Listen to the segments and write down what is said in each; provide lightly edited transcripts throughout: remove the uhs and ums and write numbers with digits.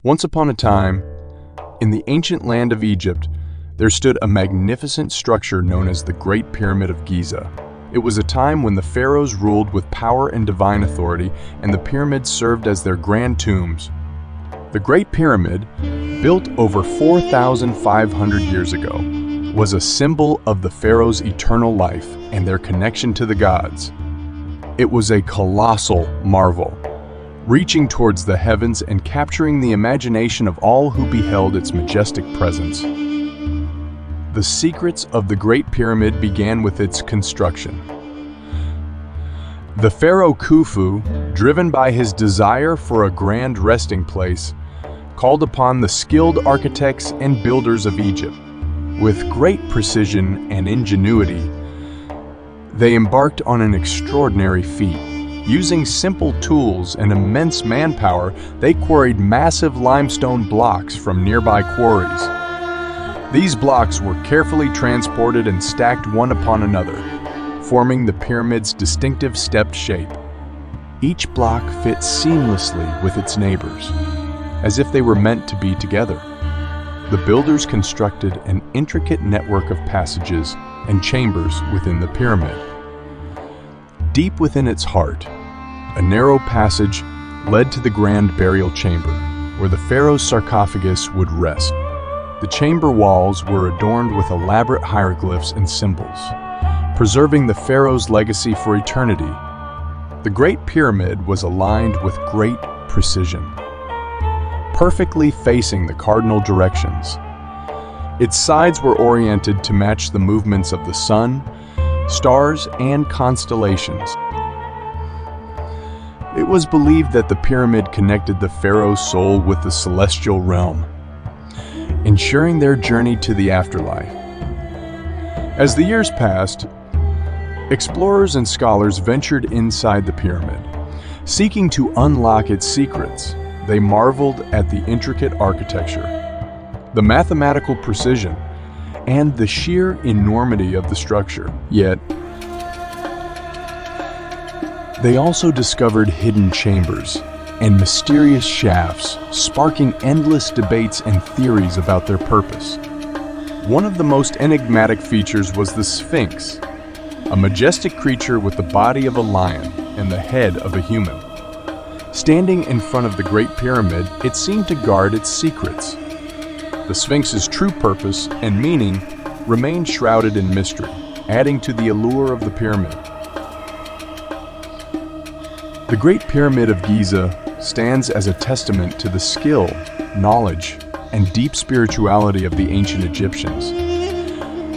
Once upon a time, in the ancient land of Egypt, there stood a magnificent structure known as the Great Pyramid of Giza. It was a time when the pharaohs ruled with power and divine authority, and the pyramids served as their grand tombs. The Great Pyramid, built over 4,500 years ago, was a symbol of the pharaohs' eternal life and their connection to the gods. It was a colossal marvel, reaching towards the heavens and capturing the imagination of all who beheld its majestic presence. The secrets of the Great Pyramid began with its construction. The pharaoh Khufu, driven by his desire for a grand resting place, called upon the skilled architects and builders of Egypt. With great precision and ingenuity, they embarked on an extraordinary feat. Using simple tools and immense manpower, they quarried massive limestone blocks from nearby quarries. These blocks were carefully transported and stacked one upon another, forming the pyramid's distinctive stepped shape. Each block fit seamlessly with its neighbors, as if they were meant to be together. The builders constructed an intricate network of passages and chambers within the pyramid. Deep within its heart, a narrow passage led to the grand burial chamber, where the pharaoh's sarcophagus would rest. The chamber walls were adorned with elaborate hieroglyphs and symbols, preserving the pharaoh's legacy for eternity. The Great Pyramid was aligned with great precision, perfectly facing the cardinal directions. Its sides were oriented to match the movements of the sun, stars, and constellations. It was believed that the pyramid connected the pharaoh's soul with the celestial realm, ensuring their journey to the afterlife. As the years passed, explorers and scholars ventured inside the pyramid, seeking to unlock its secrets. They marveled at the intricate architecture, the mathematical precision, and the sheer enormity of the structure. Yet, they also discovered hidden chambers and mysterious shafts, sparking endless debates and theories about their purpose. One of the most enigmatic features was the Sphinx, a majestic creature with the body of a lion and the head of a human. Standing in front of the Great Pyramid, it seemed to guard its secrets. The Sphinx's true purpose and meaning remained shrouded in mystery, adding to the allure of the pyramid. The Great Pyramid of Giza stands as a testament to the skill, knowledge, and deep spirituality of the ancient Egyptians.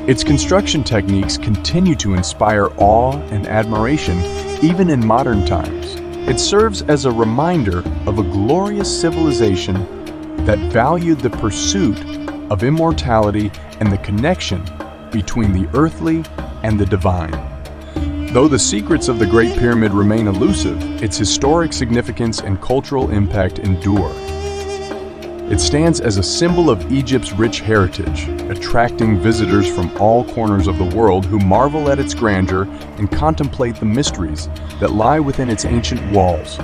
Its construction techniques continue to inspire awe and admiration even in modern times. It serves as a reminder of a glorious civilization that valued the pursuit of immortality and the connection between the earthly and the divine. Though the secrets of the Great Pyramid remain elusive, its historic significance and cultural impact endure. It stands as a symbol of Egypt's rich heritage, attracting visitors from all corners of the world who marvel at its grandeur and contemplate the mysteries that lie within its ancient walls.